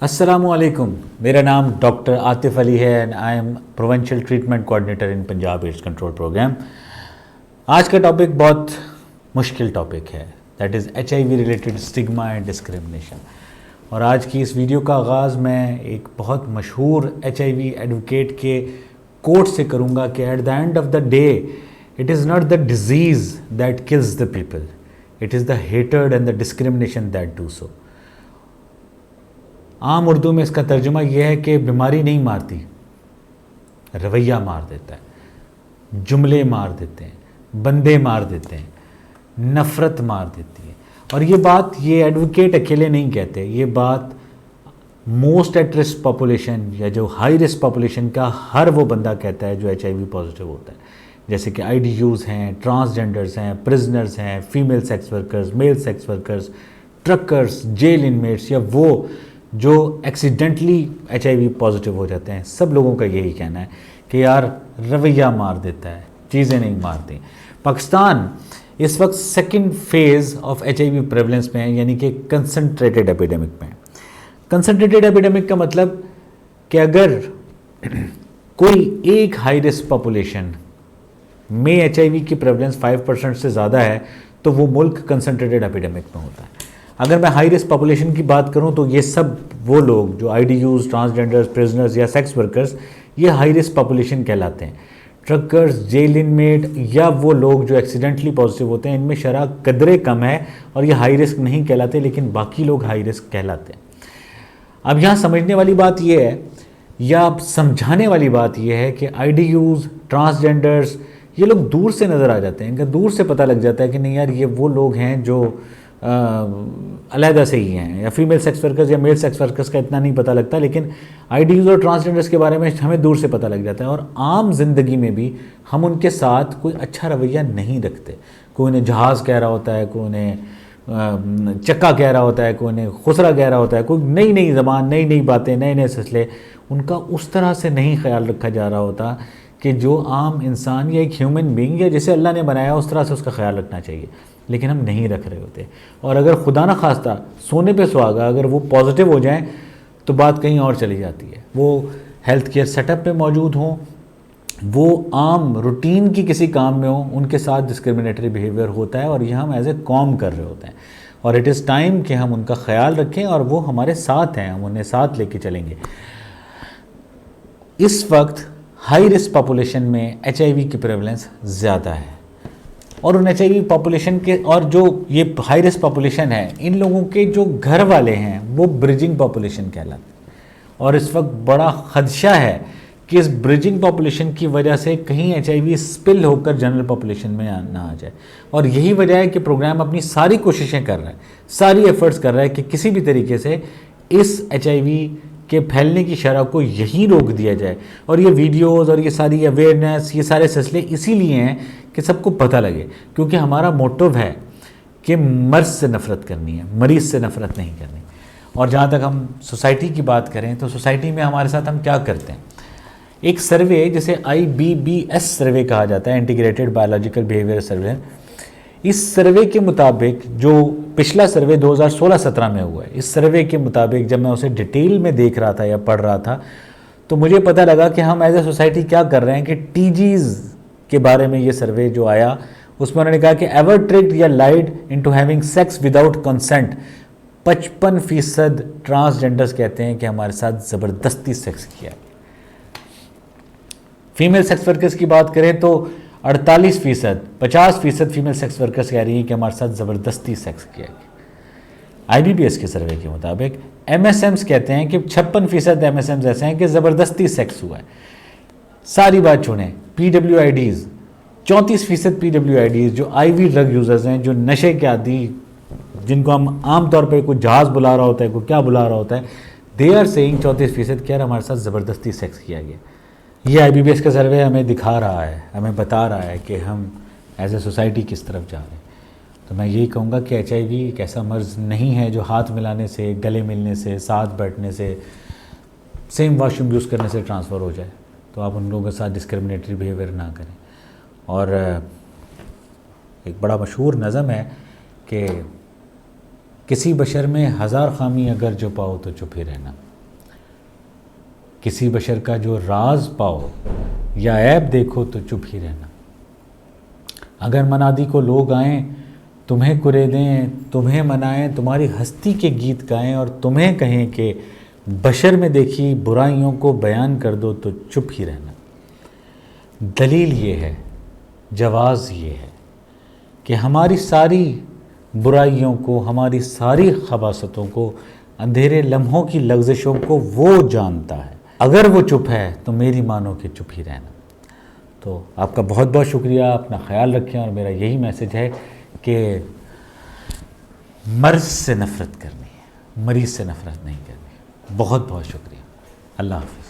अस्सलामुअलैकुम। मेरा नाम डॉक्टर आतिफ अली है and I am provincial treatment coordinator in Punjab AIDS control program. आज का टॉपिक बहुत मुश्किल टॉपिक है, that is HIV related stigma and discrimination. और आज की इस वीडियो का आगाज़ मैं एक बहुत मशहूर HIV एडवोकेट के कोट से करूँगा कि at the end of the day it is not the disease that kills the people, it is the hatred and the discrimination that do so. आम उर्दू में इसका तर्जुमा यह है कि बीमारी नहीं मारती, रवैया मार देता है, जुमले मार देते हैं, बंदे मार देते हैं, नफ़रत मार देती है। और ये एडवोकेट अकेले नहीं कहते, ये बात मोस्ट एट रिस्क पॉपुलेशन या जो हाई रिस्क पॉपुलेशन का हर वो बंदा कहता है जो HIV पॉजिटिव होता है, जैसे कि IDUs हैं, ट्रांसजेंडर्स हैं, प्रिजनर्स हैं, female sex workers, male sex workers, truckers, jail inmates या वो जो एक्सीडेंटली HIV पॉजिटिव हो जाते हैं। सब लोगों का यही कहना है कि यार रवैया मार देता है, चीज़ें नहीं मारती। पाकिस्तान इस वक्त second phase of HIV prevalence में है, यानी कि कंसंट्रेटेड एपिडेमिक में। कंसंट्रेटेड एपिडेमिक का मतलब कि अगर कोई एक हाई रिस्क पॉपुलेशन में HIV की प्रेवलेंस 5% से ज़्यादा है तो वो मुल्क कंसंट्रेटेड एपिडेमिक में होता है। अगर मैं हाई रिस्क पॉपुलेशन की बात करूं तो ये सब वो लोग जो IDUs, ट्रांसजेंडर्स, प्रिजनर्स या सेक्स वर्कर्स, ये हाई रिस्क पॉपुलेशन कहलाते हैं। ट्रकर्स, जेल इनमेट या वो लोग जो एक्सीडेंटली पॉजिटिव होते हैं, इनमें शरह कदरे कम है और ये हाई रिस्क नहीं कहलाते, लेकिन बाकी लोग हाई रिस्क कहलाते हैं। अब यहाँ समझने वाली बात ये है या समझाने वाली बात ये है कि IDUs, ट्रांसजेंडर्स, ये लोग दूर से नज़र आ जाते हैं। इनका दूर से पता लग जाता है कि नहीं यार ये वो लोग हैं जो अलहदा से ही हैं, या फीमेल सेक्स वर्कर्स या मेल सेक्स वर्कर्स का इतना नहीं पता लगता, लेकिन IDUs और ट्रांसजेंडर्स के बारे में हमें दूर से पता लग जाता है। और आम जिंदगी में भी हम उनके साथ कोई अच्छा रवैया नहीं रखते। कोई उन्हें जहाज़ कह रहा होता है, कोई उन्हें चक्का कह रहा होता है, कोई उन्हें खुसरा कह रहा होता है, कोई नई नई ज़बान, नई नई बातें, नए नए सिलसिले, उनका उस तरह से नहीं ख्याल रखा जा रहा होता कि जो आम इंसान या एक ह्यूमन बीइंग या जिसे अल्लाह ने बनाया उस तरह से उसका ख्याल रखना चाहिए, लेकिन हम नहीं रख रहे होते। और अगर खुदा न खास्ता सोने पे सुहागा अगर वो पॉजिटिव हो जाएं तो बात कहीं और चली जाती है। वो हेल्थ केयर सेटअप पे मौजूद हों, वो आम रूटीन की किसी काम में हो, उनके साथ डिस्क्रिमिनेटरी बिहेवियर होता है और ये हम एज ए कॉम कर रहे होते हैं। और इट इज़ टाइम कि हम उनका ख्याल रखें और वो हमारे साथ हैं, हम उन्हें साथ लेके चलेंगे। इस वक्त हाई रिस्क पॉपुलेशन में HIV की प्रेवलेंस ज़्यादा है और उन HIV पॉपुलेशन के और जो ये हाई रिस्क पॉपुलेशन है, इन लोगों के जो घर वाले हैं वो ब्रिजिंग पॉपुलेशन कहलाते हैं। और इस वक्त बड़ा खदशा है कि इस ब्रिजिंग पॉपुलेशन की वजह से कहीं HIV स्पिल होकर जनरल पॉपुलेशन में ना आ जाए। और यही वजह है कि प्रोग्राम अपनी सारी कोशिशें कर रहा है, सारी एफर्ट्स कर रहा है कि किसी भी तरीके से इस HIV के फैलने की शरह को यहीं रोक दिया जाए। और ये वीडियोज़ और ये सारी अवेयरनेस, ये सारे सिलसिले इसीलिए हैं कि सबको पता लगे, क्योंकि हमारा मोटिव है कि मर्ज से नफ़रत करनी है, मरीज़ से नफ़रत नहीं करनी। और जहाँ तक हम सोसाइटी की बात करें तो सोसाइटी में हमारे साथ हम क्या करते हैं, एक सर्वे जिसे IBBS सर्वे कहा जाता है, इंटीग्रेटेड बायोलॉजिकल बिहेवियर सर्वे। इस सर्वे के मुताबिक, जो पिछला सर्वे 2016-17 में हुआ है, इस सर्वे के मुताबिक जब मैं उसे डिटेल में देख रहा था या पढ़ रहा था तो मुझे पता लगा कि हम एज ए सोसाइटी क्या कर रहे हैं कि TGs के बारे में ये सर्वे जो आया उसमें उन्होंने कहा कि एवर ट्रिक्ड या lied into having sex without consent, 55% transgenders कहते हैं कि हमारे साथ ज़बरदस्ती सेक्स किया। फीमेल सेक्स वर्कर्स की बात करें तो 48%, 50% फीमेल सेक्स वर्कर्स कह रही हैं कि हमारे साथ ज़बरदस्ती सेक्स किया गया। IBBS के सर्वे के मुताबिक MSMs कहते हैं कि 56% MSMs ऐसे हैं कि ज़बरदस्ती सेक्स हुआ है। सारी बात छोड़ें, PWIDs, 34% PWIDs जो IV ड्रग यूज़र्स हैं, जो नशे के आदि, जिनको हम आम तौर पर कोई जहाज़ बुला रहा होता है, कोई क्या बुला रहा होता है, दे आर सेइंग 34% कह रहे हमारे साथ ज़बरदस्ती सेक्स किया गया। ये IBBS का सर्वे हमें दिखा रहा है, हमें बता रहा है कि हम एज ए सोसाइटी किस तरफ जा रहे हैं। तो मैं यही कहूँगा कि HIV एक ऐसा मर्ज़ नहीं है जो हाथ मिलाने से, गले मिलने से, साथ बैठने से, सेम वॉशरूम यूज़ करने से ट्रांसफ़र हो जाए। तो आप उन लोगों के साथ डिस्क्रिमिनेटरी बिहेवियर ना करें। और एक बड़ा मशहूर नज़म है कि किसी बशर में हज़ार खामी अगर जो पाओ तो चुप ही रहना। किसी बशर का जो राज पाओ या ऐब देखो तो चुप ही रहना। अगर मनादी को लोग आएँ, तुम्हें कुरेदें, तुम्हें मनाएं, तुम्हारी हस्ती के गीत गाएं और तुम्हें कहें कि बशर में देखी बुराइयों को बयान कर दो तो चुप ही रहना। दलील ये है, जवाज़ ये है कि हमारी सारी बुराइयों को, हमारी सारी खबासतों को, अंधेरे लम्हों की लग्ज़िशों को वो जानता है। अगर वो चुप है तो मेरी मानो कि चुप ही रहना। तो आपका बहुत बहुत शुक्रिया, अपना ख्याल रखें। और मेरा यही मैसेज है कि मर्ज़ से नफ़रत करनी है, मरीज़ से नफ़रत नहीं करनी। बहुत बहुत शुक्रिया। अल्लाह हाफ़िज़।